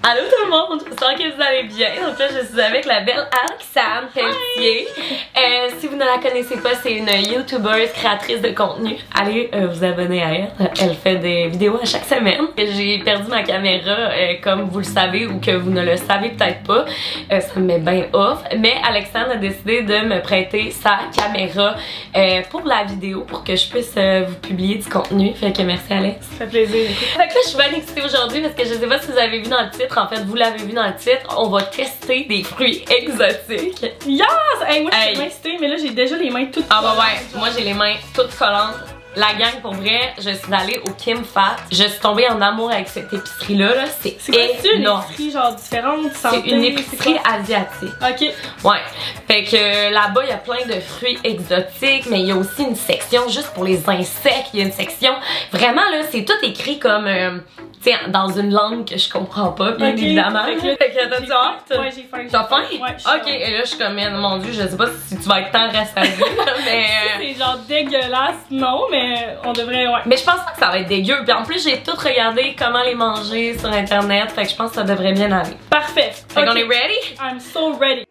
Allô tout le monde, j'espère que vous allez bien. Donc là, je suis avec la belle Alexandre Pelletier. Si vous ne la connaissez pas, c'est une youtubeuse créatrice de contenu. Allez vous abonner à elle. Elle fait des vidéos à chaque semaine. J'ai perdu ma caméra, comme vous le savez ou que vous ne le savez peut-être pas. Ça me met bien off. Mais Alexandre a décidé de me prêter sa caméra pour la vidéo, pour que je puisse vous publier du contenu. Fait que merci Alex. Ça fait plaisir. Fait que là, je suis bien excitée aujourd'hui parce que je sais pas si vous avez vu dans le titre. En fait, vous l'avez vu dans le titre. On va tester des fruits exotiques. Yes! Hey, moi, je suis excitée, mais là, j'ai déjà les mains toutes collantes. Ah bah ouais, moi j'ai les mains toutes collantes. La gang, pour vrai, je suis allée au Kim Fat. Je suis tombée en amour avec cette épicerie-là. -là, c'est énorme. C'est une épicerie genre différente? C'est une épicerie asiatique. Ok. Ouais. Fait que là-bas, il y a plein de fruits exotiques, mais il y a aussi une section juste pour les insectes. Il y a une section... Vraiment, là, c'est tout écrit comme... tu sais, dans une langue que je comprends pas, bien évidemment. Fait que t'as-tu hâte? Ouais, j'ai faim. T'as faim? Ouais, ok, et là, je suis comme, mon dieu, je sais pas si tu vas être tant rassasiée, mais... C'est genre dégueulasse, non, mais on devrait, ouais. Mais je pense pas que ça va être dégueu. Puis en plus, j'ai tout regardé comment les manger sur internet. Fait que je pense que ça devrait bien aller. Parfait. Fait qu'on est ready? I'm so ready.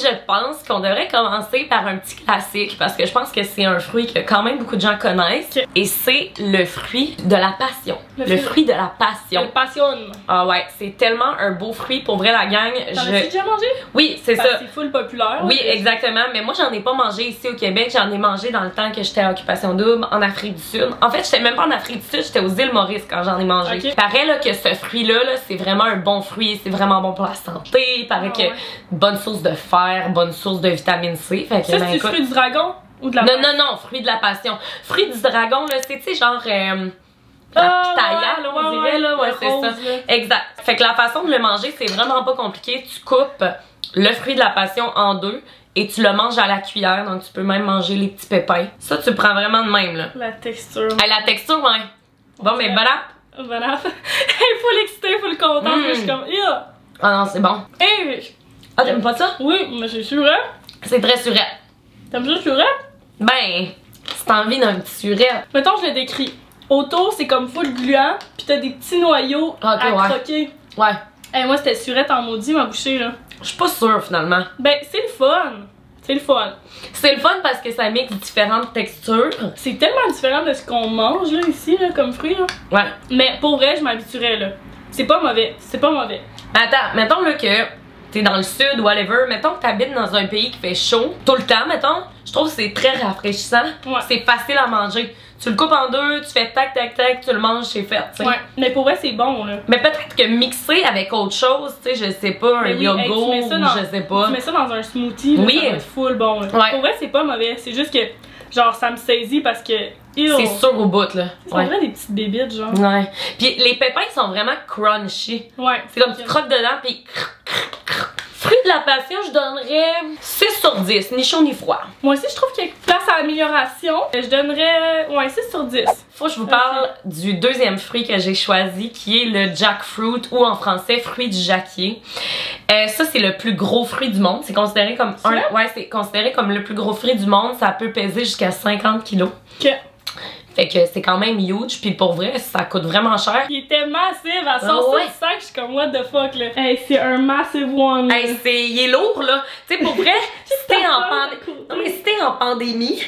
Je pense qu'on devrait commencer par un petit classique parce que je pense que c'est un fruit que quand même beaucoup de gens connaissent. Okay. Et c'est le fruit de la passion. Le fruit de la passion. Le passion. Ah ouais, c'est tellement un beau fruit pour vrai la gang. T'en as déjà mangé? Oui, c'est ça. C'est full populaire. Oui, exactement. Mais moi, j'en ai pas mangé ici au Québec. J'en ai mangé dans le temps que j'étais à Occupation Double en Afrique du Sud. En fait, j'étais même pas en Afrique du Sud, j'étais aux îles Maurice quand j'en ai mangé. Okay. Il paraît là, que ce fruit-là, c'est vraiment un bon fruit. C'est vraiment bon pour la santé. Il paraît que bonne source de fer, bonne source de vitamine C. Fait que, ça, c'est le fruit du dragon ou de la passion? Non, fruit de la passion. Fruit du dragon, là, c'est, tu sais, genre... la pitaya, là, on dirait, là, ouais, c'est ça. Exact. Fait que la façon de le manger, c'est vraiment pas compliqué. Tu coupes le fruit de la passion en deux et tu le manges à la cuillère, donc tu peux même manger les petits pépins. Ça, tu le prends vraiment de même, là. La texture. La texture, ouais. Bon, mais bon app. Bon app. Hey, faut l'exciter, faut le contente, mais je suis comme, yeah. Ah non, c'est bon. Hey! Ah, t'aimes pas ça? Oui, mais c'est surette. C'est très surette. T'aimes ça surette? Ben, si t'as envie d'un petit surette. Mettons, je le décris. Autour, c'est comme full gluant, pis t'as des petits noyaux à croquer. Ouais. Hey, moi, c'était surette en maudit, ma bouchée, là. Je suis pas sûre, finalement. Ben, c'est le fun. C'est le fun. C'est le fun parce que ça mixe différentes textures. C'est tellement différent de ce qu'on mange, là, ici, là, comme fruit, là. Ouais. Mais pour vrai, je m'habituerais, là. C'est pas mauvais. C'est pas mauvais. Attends, mettons, là, que t'es dans le sud, whatever, mettons que t'habites dans un pays qui fait chaud tout le temps, mettons, je trouve que c'est très rafraîchissant. Ouais. C'est facile à manger. Tu le coupes en deux, tu fais tac tac tac, tu le manges, c'est fait, tu sais. Ouais, mais pour vrai, c'est bon, là. Mais peut-être que mixer avec autre chose, tu sais, je sais pas, un yogourt, ou je sais pas. Tu mets ça dans un smoothie, là, ça va être full bon, là. Ouais. Pour vrai, c'est pas mauvais, c'est juste que, genre, ça me saisit parce que... C'est sûr au bout, là. C'est vrai des petites bébites, genre. Ouais. Puis les pépins sont vraiment crunchy. Ouais. C'est comme tu croques dedans, puis... Fruit de la passion, je donnerais 6 sur 10, ni chaud ni froid. Moi aussi, je trouve qu'il y a place à amélioration. Je donnerais, 6 sur 10. Faut que je vous parle du deuxième fruit que j'ai choisi, qui est le jackfruit, ou en français, fruit du jacquier. Ça, c'est le plus gros fruit du monde. C'est considéré comme c'est considéré comme le plus gros fruit du monde. Ça peut peser jusqu'à 50 kilos. Fait que c'est quand même huge, puis pour vrai, ça coûte vraiment cher. Il était massif, à son sac, je suis comme what the fuck là. Hey, c'est un massive one. Hey, il est lourd là. Tu sais, pour vrai, si t'es en pandémie,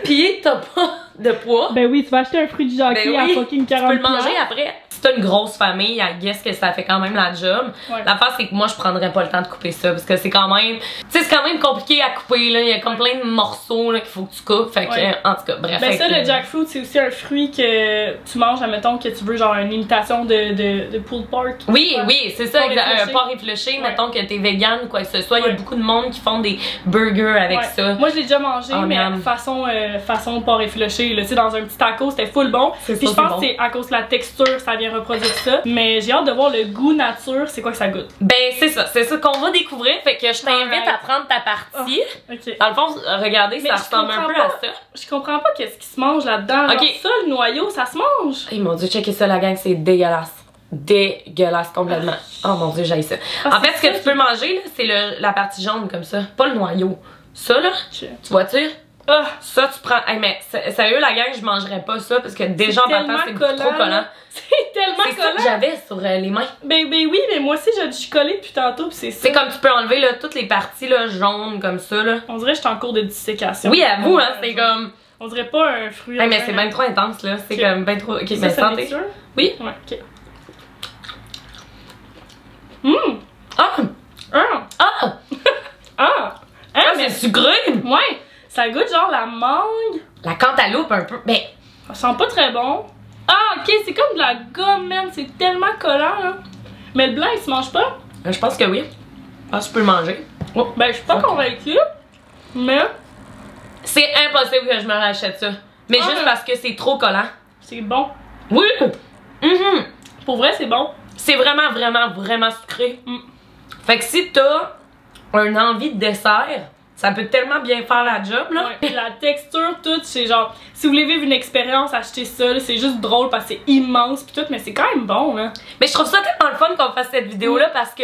pis t'as pas de poids. Ben oui, tu vas acheter un fruit du jacquier à fucking 40$. Tu peux le manger après. Si t'as une grosse famille, I guess que ça fait quand même la job. Ouais. L'affaire, c'est que moi, je prendrais pas le temps de couper ça parce que c'est quand même... Tu sais, c'est quand même compliqué à couper, là. Il y a comme plein de morceaux, là, qu'il faut que tu coupes. Fait que, en tout cas, bref. Ben ça, le jackfruit, c'est aussi un fruit que tu manges, admettons, que tu veux, genre, une imitation de pulled pork. Oui, c'est ça, un porc effiloché. Mettons que t'es vegan ou quoi que ce soit. Il y a beaucoup de monde qui font des burgers avec ça. Moi, je l'ai déjà mangé, mais façon porc effiloché, là. Tu sais, dans un petit taco, c'était full bon. Puis je pense que c'est à cause de la texture, ça vient reproduire ça. Mais j'ai hâte de voir le goût nature, c'est quoi que ça goûte. Ben c'est ça qu'on va découvrir. Fait que je t'invite à prendre ta partie. Dans le fond, regardez, ça ressemble un peu à ça. Je comprends pas qu'est-ce qui se mange là-dedans. Ça, le noyau, ça se mange. Oh mon dieu, checkez ça la gang, c'est dégueulasse. Dégueulasse complètement. Oh mon dieu, j'haïs ça. En fait, ce que tu peux manger, c'est la partie jaune comme ça. Pas le noyau. Ça là, tu vois-tu? Ça, tu prends. Hey, mais sérieux, la gang, je mangerais pas ça parce que déjà en partant, c'est trop collant. C'est tellement collant. C'est ça que j'avais sur les mains. Ben oui, mais moi aussi, je suis collée depuis tantôt, pis c'est ça. C'est comme tu peux enlever là, toutes les parties là, jaunes comme ça. Là. On dirait que je suis en cours de dissécation. Oui, avoue, hein, c'est comme. On dirait pas un fruit. Hey, mais c'est bien trop intense là. C'est comme bien trop. Ok, mais santé. Oui. Ouais, ok. Mais c'est sucré! Ouais! Ça goûte genre la mangue. La cantaloupe un peu. Mais. Ça sent pas très bon. Ah, ok, c'est comme de la gomme, man. C'est tellement collant, là. Mais le blanc, il se mange pas? Je pense que oui. Ah, tu peux le manger. Oh, ben, je suis pas convaincue. Mais. C'est impossible que je me rachète ça. Mais juste parce que c'est trop collant. C'est bon. Oui! Pour vrai, c'est bon. C'est vraiment, vraiment, vraiment sucré. Fait que si t'as une envie de dessert, ça peut tellement bien faire la job, là. Ouais. La texture, tout, c'est genre, si vous voulez vivre une expérience, achetez ça, c'est juste drôle parce que c'est immense pis tout, mais c'est quand même bon, là. Mais je trouve ça tellement le fun qu'on fasse cette vidéo-là parce que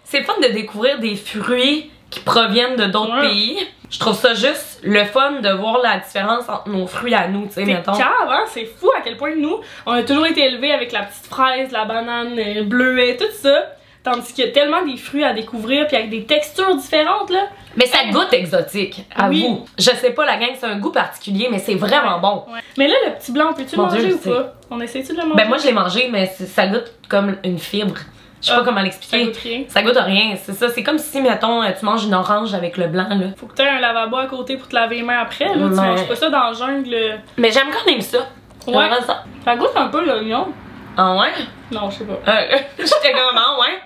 c'est le fun de découvrir des fruits qui proviennent de d'autres pays. Je trouve ça juste le fun de voir la différence entre nos fruits à nous, tu sais, mettons. C'est cave, hein? C'est fou à quel point nous, on a toujours été élevés avec la petite fraise, la banane bleuet, tout ça. Tandis qu'il y a tellement des fruits à découvrir puis avec des textures différentes, là. Mais ça goûte exotique, avoue. Je sais pas, la gang, c'est un goût particulier, mais c'est vraiment bon. Mais là, le petit blanc, peux-tu le manger ou pas? On essaie-tu de le manger? Ben moi, je l'ai mangé, mais ça goûte comme une fibre. Je sais pas comment l'expliquer. Ça goûte rien. Ça goûte rien, c'est ça. C'est comme si, mettons, tu manges une orange avec le blanc, là. Faut que t'aies un lavabo à côté pour te laver les mains après, là. Tu manges pas ça dans la jungle. Mais j'aime quand même ça. Ouais. Ça goûte un peu l'oignon. Ah ouais? Non, je sais pas. J'étais comme, ah ouais?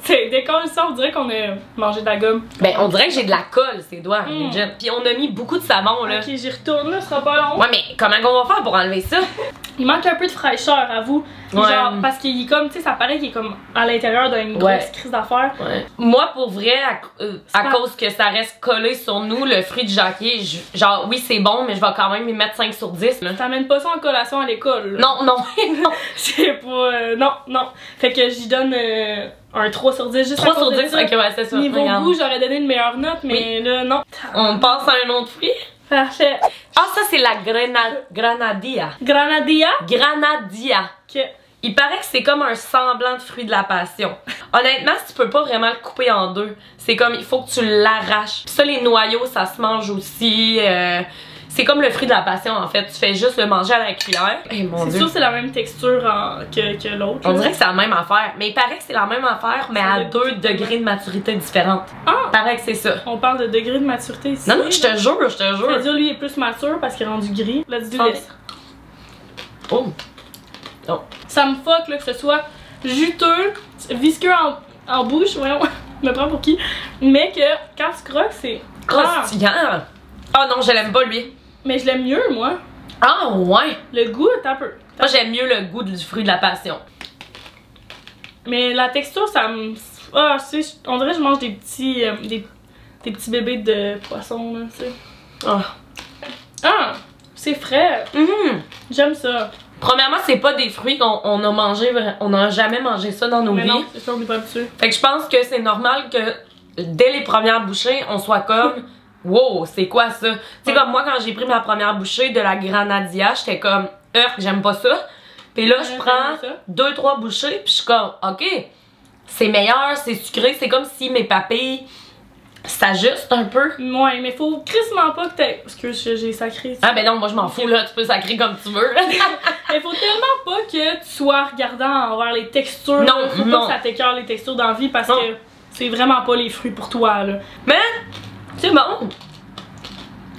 C'est décolle ça, on dirait qu'on a mangé de la gomme. Ben, on dirait que j'ai de la colle, ces doigts, legit. Puis on a mis beaucoup de savon, là. Ok, j'y retourne, là, ce sera pas long. Ouais, mais comment on va faire pour enlever ça? Il manque un peu de fraîcheur, à vous. Genre, parce qu'il est comme, tu sais, ça paraît qu'il est comme à l'intérieur d'une grosse crise d'affaires. Moi, pour vrai, à cause que ça reste collé sur nous, le fruit de jacquier, genre, oui, c'est bon, mais je vais quand même y mettre 5 sur 10, là. T'amènes pas ça en collation à l'école, Non, non, non. C'est pas. Non. Fait que j'y donne un 3 sur 10 juste 3 à cause sur de 10, ça. ok, ouais, c'est ça. Niveau goût, j'aurais donné une meilleure note, mais là, non. On passe à un autre fruit? Parfait. Ah, ça, c'est la grenadilla. Grenadilla? Grenadilla. Ok. Il paraît que c'est comme un semblant de fruit de la passion. Honnêtement, tu peux pas vraiment le couper en deux. C'est comme, il faut que tu l'arraches. Puis ça, les noyaux, ça se mange aussi. C'est comme le fruit de la passion, en fait. Tu fais juste le manger à la cuillère. C'est sûr que c'est la même texture que l'autre. On dirait que c'est la même affaire. Mais il paraît que c'est la même affaire, mais à 2 degrés de maturité différentes. Ah! Il paraît que c'est ça. On parle de degrés de maturité ici. Non, non, je te jure, je te jure. C'est-à-dire, lui, il est plus mature parce qu'il est rendu gris. Let's do this. Oh! Oh. Ça me fuck, là, que ce soit juteux, visqueux en bouche, voyons, je me prends pour qui? Mais que quand tu croques, c'est croustillant. Ah non, je l'aime pas, lui. Mais je l'aime mieux, moi. Ah ouais! Le goût est un peu. Moi, j'aime mieux le goût du fruit de la passion. Mais la texture, ça me. Ah, tu sais, on dirait que je mange des petits. Des petits bébés de poisson, là, tu sais. Ah! C'est frais! J'aime ça. Premièrement, c'est pas des fruits qu'on a mangé, on n'a jamais mangé ça dans nos vies. Non, c'est ça, on est pas habitué. Fait que je pense que c'est normal que dès les premières bouchées, on soit comme wow, c'est quoi ça? Tu sais, comme moi, quand j'ai pris ma première bouchée de la grenadilla, j'étais comme j'aime pas ça. Puis là, je prends 2-3 bouchées, puis je suis comme ok, c'est meilleur, c'est sucré, c'est comme si mes papilles s'ajustent un peu. Ouais, mais faut crissement pas que t'aies. Excuse, j'ai sacré. Ah ben non, moi je m'en fous là, tu peux sacrer comme tu veux. Mais faut tellement pas que tu sois regardant envers les textures. Non, faut pas que ça t'écœure les textures dans la vie parce que c'est vraiment pas les fruits pour toi là. Mais c'est bon.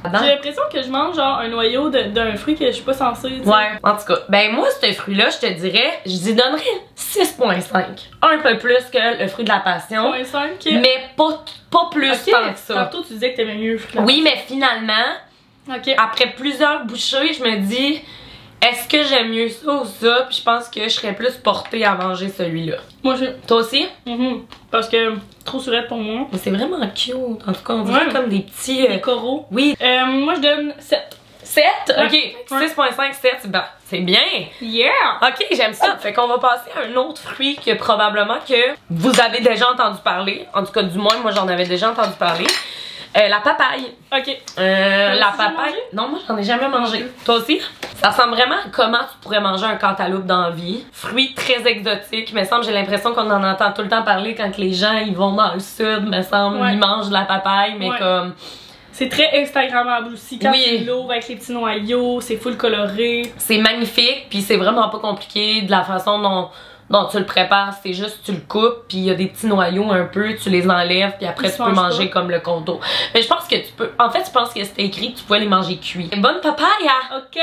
J'ai l'impression que je mange genre un noyau d'un fruit que je suis pas censée. T'sais. Ouais, en tout cas, ben moi ce fruit-là, je te dirais, j'y donnerais 6.5. Un peu plus que le fruit de la passion. 6.5. Mais pas plus tant que ça. Tantôt tu disais que t'aimais mieux le fruit. Oui, mais finalement, après plusieurs bouchées, je me dis, est-ce que j'aime mieux ça ou ça? Puis je pense que je serais plus portée à manger celui-là. Moi je. Toi aussi? Parce que trop surette pour moi. Mais c'est vraiment cute. En tout cas, on dirait comme des petits. Des coraux. Oui. Moi je donne 7. 7? Ok. 6.5, 7, c'est bien. Yeah! Ok, j'aime ça. Fait qu'on va passer à un autre fruit que probablement que vous avez déjà entendu parler. En tout cas, du moins, moi j'en avais déjà entendu parler. La papaye. Ok. La papaye. Non, moi j'en ai jamais mangé. Toi aussi? Ça ressemble vraiment à comment tu pourrais manger un cantaloupe dans la vie. Fruit très exotique. Me semble, j'ai l'impression qu'on en entend tout le temps parler quand les gens ils vont dans le sud. Me semble, ils mangent de la papaye, mais comme. C'est très Instagrammable aussi. Quand tu l'ouvres avec les petits noyaux, c'est full coloré. C'est magnifique, puis c'est vraiment pas compliqué de la façon dont tu le prépares. C'est juste tu le coupes, puis il y a des petits noyaux un peu, tu les enlèves, puis après tu peux manger comme le contour. Mais je pense que tu peux. En fait, je pense que c'était écrit que tu pouvais les manger cuits. Bonne papaya! Ok!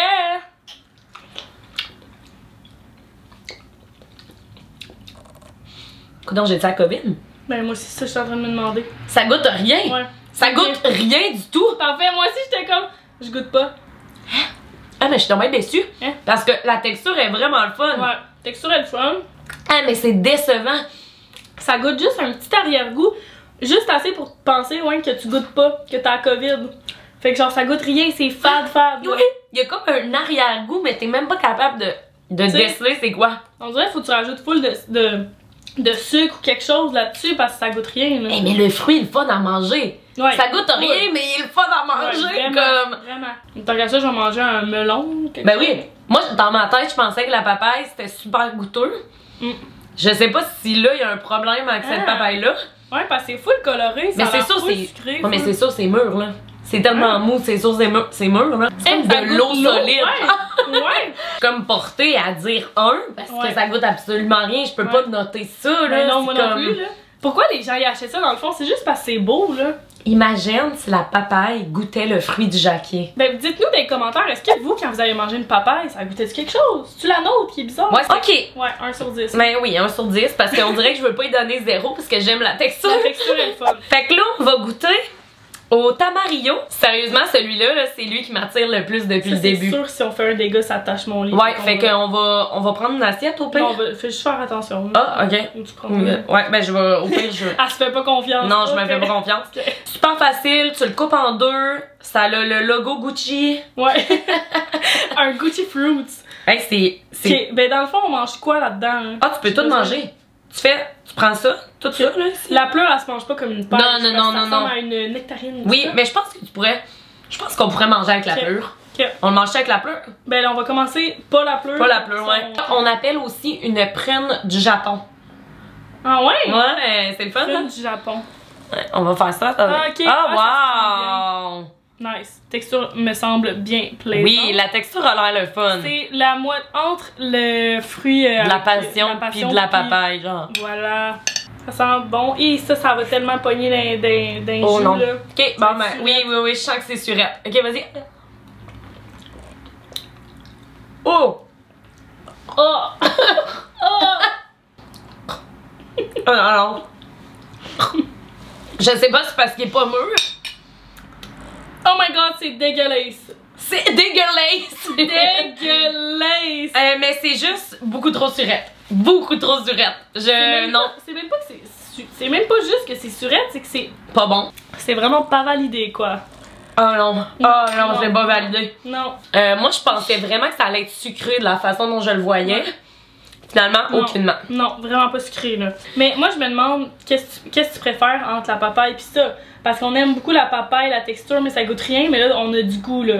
Coudonc, j'ai dit la COVID? Ben, moi aussi, ça, je suis en train de me demander. Ça goûte rien! Ouais. Ça goûte rien du tout! Parfait, moi aussi, j'étais comme. Je goûte pas. Ah, mais je suis tombée déçue. Parce que la texture est vraiment le fun. Ouais, texture est le fun. Ah, mais c'est décevant. Ça goûte juste un petit arrière-goût. Juste assez pour penser, que tu goûtes pas, que t'as la COVID. Fait que genre, ça goûte rien, c'est fade. Oui, il y a comme un arrière-goût, mais t'es même pas capable de déceler c'est quoi. On dirait qu'il faut que tu rajoutes full de sucre ou quelque chose là-dessus parce que ça goûte rien. Là. Hey, mais le fruit, il est le fun à manger. Ouais. Ça goûte rien, mais il est le fun à manger. Vraiment. Tant qu'à ça, je vais manger un melon. Ben oui. Moi, dans ma tête, je pensais que la papaye, c'était super goûteux. Je sais pas si là, il y a un problème avec cette papaye-là. Ouais, parce que c'est full coloré. Mais c'est sûr, c'est sucré. Ouais, mais c'est sûr, c'est mûr, là. C'est tellement mou, c'est sûr, c'est mûr, là. C'est comme de l'eau solide. Ouais. Comme portée à dire parce que ça goûte absolument rien. Je peux pas noter ça, là. Mais non, moi non plus, là. Pourquoi les gens y achètent ça dans le fond? C'est juste parce que c'est beau, là. Imagine si la papaye goûtait le fruit du jacquier. Ben, dites-nous dans les commentaires, est-ce que vous, quand vous avez mangé une papaye, ça goûtait quelque chose? C'est-tu la nôtre qui est bizarre? Ouais, ok. Ouais, 1 sur 10. Ben oui, 1 sur 10, parce qu'on dirait que je veux pas y donner 0 parce que j'aime la texture. La texture est le fun. Fait que là, on va goûter au tamarillo. Sérieusement, celui-là, là, c'est lui qui m'attire le plus depuis le début. C'est sûr, si on fait un dégât, ça tâche mon lit. Ouais, fait qu'on va prendre une assiette au pire. Non, fais juste faire attention. Ah, ok. Ouais, ben je vais, au pire, je... Elle se fait pas confiance. Non, je me fais pas confiance. Super facile, tu le coupes en deux, ça a le logo Gucci. Ouais. Un Gucci Fruits. Hey, c'est... Ben dans le fond, on mange quoi là-dedans? Hein? Ah, tu peux tout manger. Tu prends ça, tout ça, là. La pleure, elle se mange pas comme une paille. Non. Ça ressemble à une nectarine. Oui, mais je pense que tu pourrais... Je pense qu'on pourrait manger avec la pleure. On le mange avec la pleure? Ben là, on va commencer pas la pleure. Pas la pleure, ouais. On appelle aussi une prune du Japon. Ah ouais? Ouais, c'est le fun, prune du Japon. Ouais, on va faire ça. Ah, ok. Ah, wow! Nice. Texture me semble bien plaisante. Oui, la texture a l'air le fun. C'est la moitié entre le fruit... de la passion puis de la papaye, genre. Voilà. Ça sent bon. Et ça va tellement pogner dans les oh jus, non. là. Ok, bon ben, oui, je sens que c'est surette. Ok, vas-y. Oh! Oh! Oh! Oh non. Je sais pas si c'est parce qu'il est pas mûr. Oh my god, c'est dégueulasse! C'est dégueulasse! Dégueulasse! Mais c'est juste beaucoup trop surette. Beaucoup trop surette. Non. C'est même pas que c'est même pas juste que c'est surette, c'est que c'est pas bon. C'est vraiment pas validé, quoi. Oh non. Oh non, c'est pas validé. Non. Moi, je pensais vraiment que ça allait être sucré de la façon dont je le voyais. Ouais. Finalement, aucunement. Non, vraiment pas sucré, là. Mais moi, je me demande, qu'est-ce que tu préfères entre la papaye pis ça? Parce qu'on aime beaucoup la papaye, la texture, mais ça goûte rien. Mais là, on a du goût, là.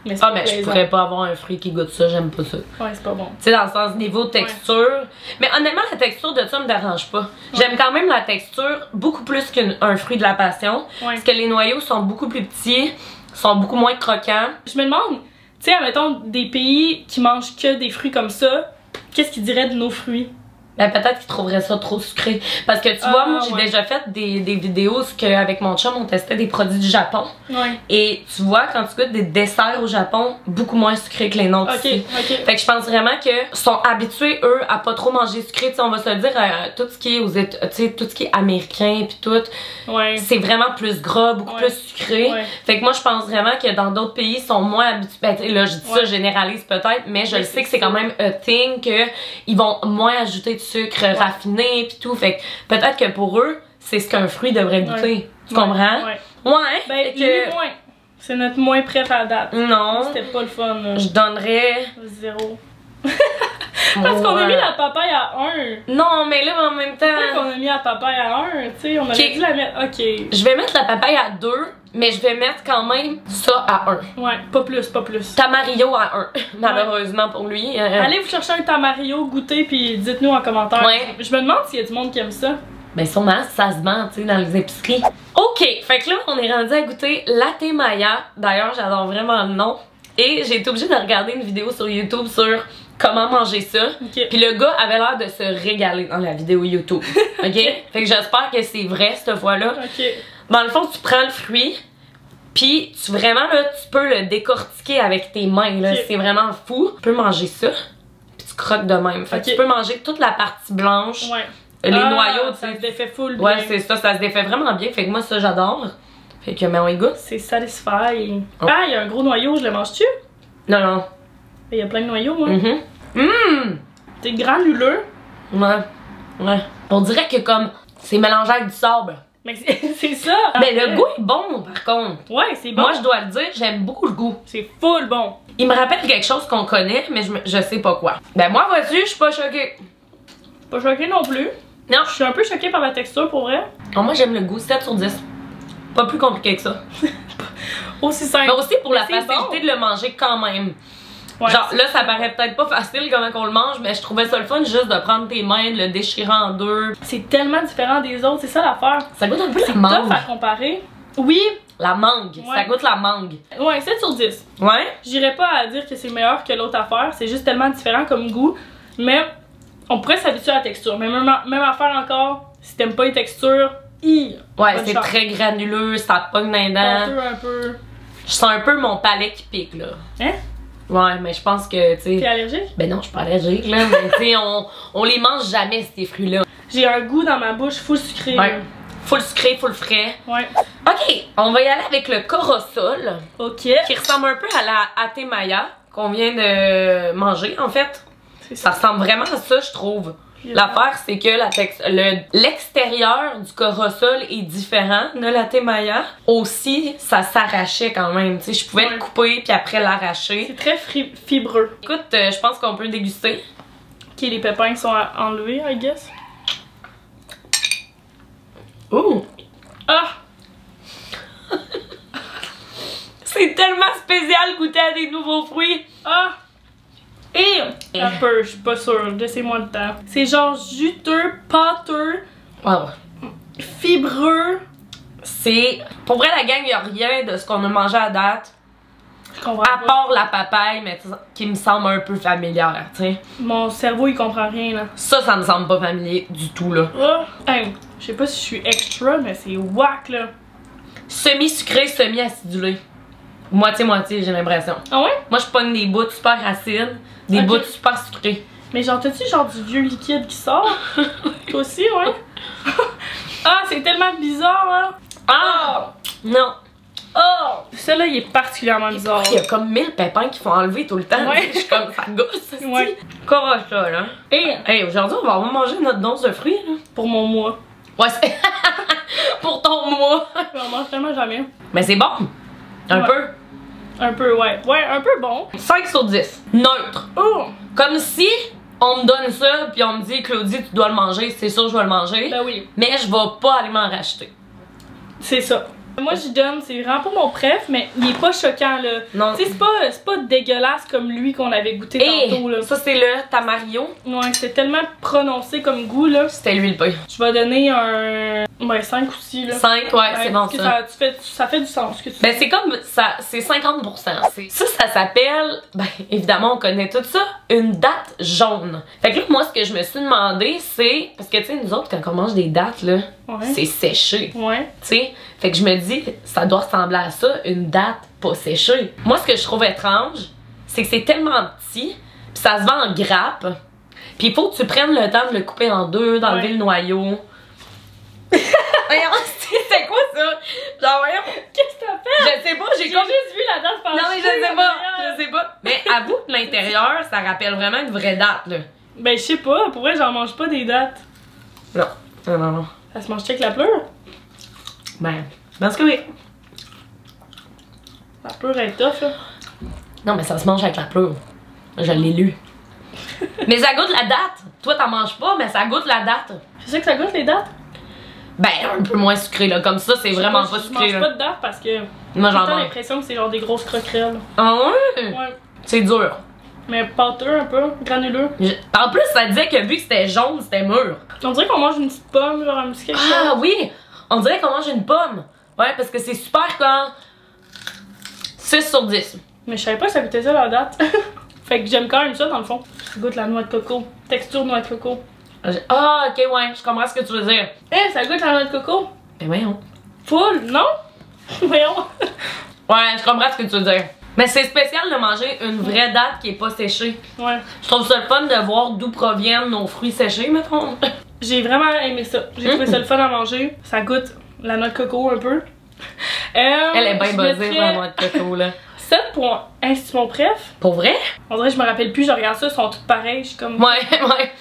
Mais je pourrais pas avoir un fruit qui goûte ça, j'aime pas ça. Ouais, c'est pas bon. Tu sais, dans le sens niveau texture. Ouais. Mais honnêtement, la texture de ça me dérange pas. Ouais. J'aime quand même la texture beaucoup plus qu'un fruit de la passion. Ouais. Parce que les noyaux sont beaucoup plus petits, sont beaucoup moins croquants. Je me demande, tu sais, admettons, des pays qui mangent que des fruits comme ça, qu'est-ce qu'ils diraient de nos fruits? Ben peut-être qu'ils trouveraient ça trop sucré. Parce que tu vois, moi j'ai déjà fait des vidéos où avec mon chum on testait des produits du Japon. Ouais. Et tu vois, quand tu goûtes des desserts au Japon, beaucoup moins sucrés que les nôtres ici. Fait que je pense vraiment que sont habitués eux à pas trop manger sucré. T'sais, on va se le dire, tout ce qui est tout ce qui est américain puis tout, c'est vraiment plus gras, beaucoup plus sucré. Fait que moi je pense vraiment que dans d'autres pays ils sont moins habitués. Ben là je dis ça, je généralise peut-être, mais je le sais que c'est quand même a thing que ils vont moins ajouter de sucre raffiné pis tout, fait que peut-être que pour eux c'est ce qu'un fruit devrait goûter, tu comprends? Ouais, ben que... moins. C'est notre moins préf à date. Non, c'était pas le fun là. Je donnerais 0. Parce qu'on a mis la papaye à 1. Non, mais là en même temps pourquoi qu'on a mis la papaye à 1, tu sais, on aurait dû la mettre. Ok, je vais mettre la papaye à 2 mais je vais mettre quand même ça à 1. Ouais, pas plus, pas plus. Tamarillo à 1, malheureusement pour lui. Allez vous chercher un Tamarillo, goûtez, puis dites-nous en commentaire. Ouais. Je me demande s'il y a du monde qui aime ça. Ben sûrement, ça se vend, tu sais, dans les épiceries. Ok, fait que là, on est rendu à goûter Latte Maya. D'ailleurs, j'adore vraiment le nom. Et j'ai été obligée de regarder une vidéo sur YouTube sur comment manger ça. Okay. Puis le gars avait l'air de se régaler dans la vidéo YouTube. Ok? Fait que j'espère que c'est vrai cette fois-là. Ok. Dans le fond, tu prends le fruit, puis vraiment là, tu peux le décortiquer avec tes mains. Là. Okay. C'est vraiment fou. Tu peux manger ça, puis tu croques de même. Fait que tu peux manger toute la partie blanche. Ouais. Les noyaux, ça se défait full bien. Ouais, c'est ça, ça se défait vraiment bien. Fait que moi, ça, j'adore. Fait que, mais on y goûte. C'est satisfying. Oh. Ah, il y a un gros noyau, je le mange-tu? Non, non. Il y a plein de noyaux, moi. C'est granuleux. Ouais. Ouais. On dirait que comme, c'est mélangé avec du sable. Mais c'est ça. Mais le goût est bon, par contre. Ouais, c'est bon. Moi, je dois le dire, j'aime beaucoup le goût. C'est full bon. Il me rappelle quelque chose qu'on connaît, mais je sais pas quoi. Ben moi, vois-tu, je suis pas choquée. Pas choquée non plus. Non. Je suis un peu choquée par la texture, pour vrai. Oh, moi, j'aime le goût, 7 sur 10. Pas plus compliqué que ça. Aussi simple. Mais aussi pour la facilité de le manger quand même. Ouais, genre, là, ça paraît peut-être pas facile comment on le mange, mais je trouvais ça le fun juste de prendre tes mains, de le déchirer en deux. C'est tellement différent des autres, c'est ça l'affaire. Ça goûte un peu la mangue. C'est tough à comparer. Oui. La mangue, ça goûte la mangue. Ouais, 7 sur 10. Ouais. J'irais pas à dire que c'est meilleur que l'autre affaire, c'est juste tellement différent comme goût. Mais on pourrait s'habituer à la texture. Mais même affaire encore, si t'aimes pas les textures, ouais, c'est très granuleux, ça pogne dans les dents. Un peu. Je sens un peu mon palais qui pique, là. Hein? Ouais, mais je pense que, tu sais... T'es allergique? Ben non, je suis pas allergique, là, mais tu sais, on les mange jamais, ces fruits-là. J'ai un goût dans ma bouche full sucré. Ouais. Full sucré, full frais. Ouais. Ok, on va y aller avec le Corosol. Ok. Qui ressemble un peu à la Latte Maya qu'on vient de manger, en fait. Ça ressemble vraiment à ça, je trouve. L'affaire, c'est que l'extérieur du Corosol est différent de la Latte Maya. Aussi, ça s'arrachait quand même. Tu sais, je pouvais le couper puis après l'arracher. C'est très fibreux. Écoute, je pense qu'on peut le déguster. Ok, les pépins sont enlevés, I guess. Ouh! Ah! C'est tellement spécial goûter à des nouveaux fruits. Ah! Et un peu, je suis pas sûre, laissez-moi le temps. C'est genre juteux, pâteux, fibreux. C'est... Pour vrai, la gang, il y a rien de ce qu'on a mangé à date. Je comprends à part la papaye, mais qui me semble un peu familière, tu sais. Mon cerveau, il comprend rien, là. Ça me semble pas familier du tout, là. Hey, je sais pas si je suis extra, mais c'est whack, là. Semi-sucré, semi-acidulé. Moitié-moitié, j'ai l'impression. Ah ouais? Moi, je pogne des bouts super acides, des bouts super sucrés. Mais genre, t'as-tu genre du vieux liquide qui sort? Toi aussi, ouais? Ah, c'est tellement bizarre, là. Ah! Non. Oh! Celui-là, il est particulièrement bizarre. Il y a comme 1000 pépins qu'il faut enlever tout le temps. Ouais. Je suis comme, ça gosse, ça. Ouais. Corosol, hein. Et aujourd'hui, on va manger notre dose de fruits, là. Pour mon mois. Ouais, c'est... Pour ton mois. On mange tellement jamais. Mais c'est bon. Un peu. Un peu, ouais. Ouais, un peu bon. 5 sur 10. Neutre. Oh! Comme si on me donne ça, puis on me dit, Claudie, tu dois le manger, c'est sûr, je vais le manger. Ben oui. Mais je vais pas aller m'en racheter. C'est ça. Moi, je donne, c'est vraiment pas mon préf, mais il est pas choquant, là. Non. Tu sais, c'est pas dégueulasse comme lui qu'on avait goûté tantôt, là. Ça, c'est le Tamarillo. Ouais, c'est tellement prononcé comme goût, là. C'était lui le pain. Je vais donner un... Ouais, 5 aussi, là. 5, ouais, c'est bon, ça. Ça fait du sens, ce que tu Ben, c'est comme ça, c'est 50%. Ça s'appelle, ben, évidemment, on connaît tout ça, une date jaune. Fait que là, moi, ce que je me suis demandé, c'est, parce que, tu sais, nous autres, quand on mange des dattes, là, c'est séché. Ouais. Tu sais, fait que je me dis, ça doit ressembler à ça, une date pas séchée. Moi, ce que je trouve étrange, c'est que c'est tellement petit, pis ça se vend en grappe, pis il faut que tu prennes le temps de le couper en deux, d'enlever le noyau. Voyons, c'est quoi ça? Genre, voyons. Qu'est-ce que t'as fait? Je sais pas, j'ai juste vu la date passer. Non, mais je sais pas. Mais avoue que l'intérieur, ça rappelle vraiment une vraie date, là. Ben, je sais pas, pour vrai, j'en mange pas des dates. Non, non. Ça se mange-tu avec la pleure? Ben, parce que oui. La pleure est tough, là. Non, mais ça se mange avec la pleure. Je l'ai lu. Mais ça goûte la date. Toi, t'en manges pas, mais ça goûte la date. C'est ça que ça goûte, les dates? Ben, un peu moins sucré, là. Comme ça, c'est vraiment pas sucré. Je mange pas de date parce que moi, j'ai l'impression que c'est genre des grosses croquerelles. Ah ouais? Ouais. C'est dur. Mais pâteux un peu, granuleux. En plus, ça disait que vu que c'était jaune, c'était mûr. On dirait qu'on mange une petite pomme, genre un petit quelque chose. Ah oui! On dirait qu'on mange une pomme. Ouais, parce que c'est super quand 6 sur 10. Mais je savais pas que ça goûtait ça la date. Fait que j'aime quand même ça dans le fond. Ça goûte la noix de coco. Texture noix de coco. Ah, ok, ouais, je comprends ce que tu veux dire. Eh, ça goûte la noix de coco? Ben voyons. Full, non? Voyons. Ouais, je comprends ce que tu veux dire. Mais c'est spécial de manger une vraie date qui est pas séchée. Ouais. Je trouve ça le fun de voir d'où proviennent nos fruits séchés, mettons. J'ai vraiment aimé ça. J'ai trouvé ça le fun à manger. Ça goûte la noix de coco un peu. Elle est bien buzzée pour la noix de coco, là. 7 points. Hein, c'est mon préf? Pour vrai? On dirait que je me rappelle plus, je regarde ça, ils sont tous pareils. Je suis comme. Ouais, ouais.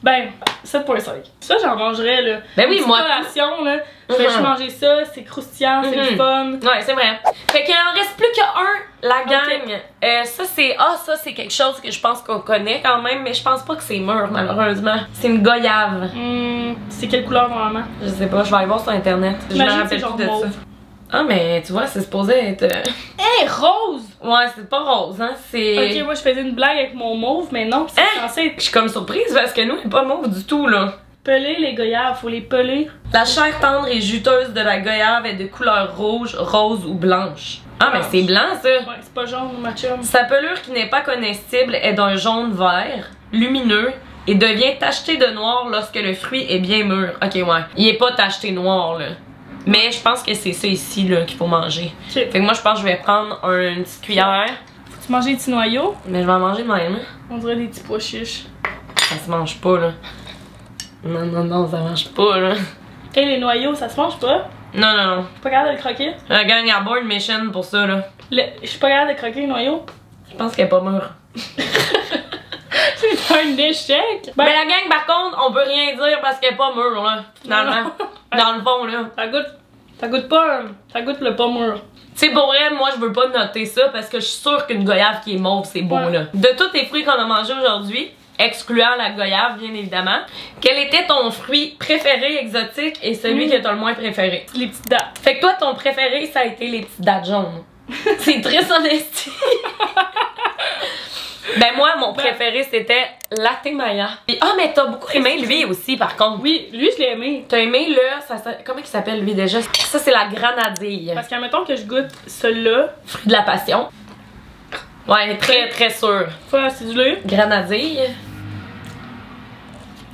Ben, 7.5. Ça, j'en mangerais, là. Ben oui, moi. Collation, là. Je vais juste manger ça, c'est croustillant, c'est le fun. Ouais, c'est vrai. Fait qu'il en reste plus qu'un, la gang. Ça, c'est quelque chose que je pense qu'on connaît quand même, mais je pense pas que c'est mûr, malheureusement. C'est une goyave. C'est quelle couleur, normalement? Je sais pas, je vais aller voir sur internet. Je me rappelle plus de ça. Ah, mais tu vois, c'est supposé être. Hey, rose! Ouais, c'est pas rose, hein, c'est. Ok, moi je faisais une blague avec mon mauve, mais non, c'est censé être. Je suis comme surprise parce que nous, on est pas mauve du tout, là. Peler les goyaves, faut les peler. La chair tendre et juteuse de la goyave est de couleur rouge, rose ou blanche. Ah, mais c'est blanc, ça! Ouais, c'est pas jaune, ma chum. Sa pelure qui n'est pas comestible est d'un jaune vert, lumineux, et devient tacheté de noir lorsque le fruit est bien mûr. Ok, ouais. Il est pas tacheté noir, là. Mais je pense que c'est ça ici là qu'il faut manger. Okay. Fait que moi je pense que je vais prendre une petite cuillère. Faut-tu manger des petits noyaux? Mais je vais en manger de même. On dirait des petits pois chiches. Ça se mange pas là. Non, non, non, ça mange pas là. Et les noyaux, ça se mange pas? Non, non, non. Je suis pas capable de le croquer? La gang à board mission pour ça là. Je suis pas capable de croquer les noyaux? Je pense qu'elle est pas mûre. C'est un échec! Ben, mais la gang par contre, on peut rien dire parce qu'elle est pas mûre là, finalement. Dans le fond là. Ça goûte pas, ça goûte le pas mûr. Tu sais, pour vrai, moi je veux pas noter ça parce que je suis sûre qu'une goyave qui est mauve c'est beau là. De tous les fruits qu'on a mangés aujourd'hui, excluant la goyave bien évidemment, quel était ton fruit préféré exotique et celui que t'as le moins préféré? Les petites dattes. Fait que toi ton préféré ça a été les petites dattes jaunes. C'est très honnête. Ben moi, mon préféré, c'était Latte Maya. Ah, mais t'as beaucoup aimé lui aussi, par contre. Oui, lui, je l'ai aimé. T'as aimé le... Comment il s'appelle, lui, déjà? Ça, c'est la grenadille. Parce qu'admettons que je goûte celui-là. Fruit de la passion. Ouais, très, très sûr. Faut acidulé. Grenadille.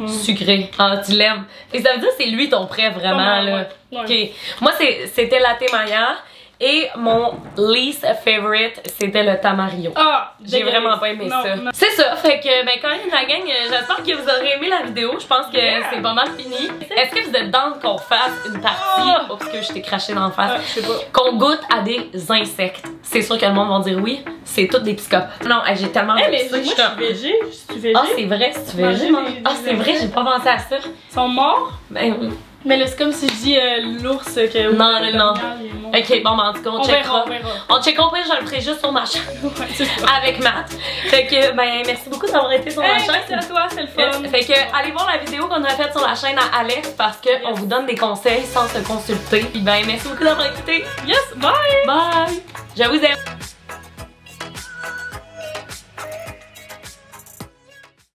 Sucré. Ah, tu l'aimes. Et ça veut dire que c'est lui ton prêt, vraiment, là. Ouais. OK. Moi, c'était Latte Maya. Et mon least favorite, c'était le tamarillo. Ah! J'ai vraiment pas aimé ça. C'est ça, fait que ben quand même la gang, j'espère que vous aurez aimé la vidéo. Je pense que c'est pas mal fini. Est-ce que vous êtes down qu'on fasse une partie, parce que je t'ai craché d'en face, je sais pas, qu'on goûte à des insectes? C'est sûr que le monde va dire oui, c'est tous des psychopathes. Non, j'ai tellement mais moi, je suis végé. Ah, c'est vrai, si tu végé. Ah, c'est vrai, j'ai pas pensé à ça. Ils sont morts? Ben oui. Mais là, c'est comme si je dis l'ours que... Non, non. Ok, bon, ben en tout cas, on checkera. On checkera, je le ferai juste sur ma chaîne. Avec Matt. Fait que, ben, merci beaucoup d'avoir été sur ma chaîne. Merci à toi, c'est le fun. Fait que, allez voir la vidéo qu'on a faite sur la chaîne à Alex parce qu'on vous donne des conseils sans se consulter. Puis ben, merci beaucoup d'avoir écouté. Yes, bye! Bye! Je vous aime.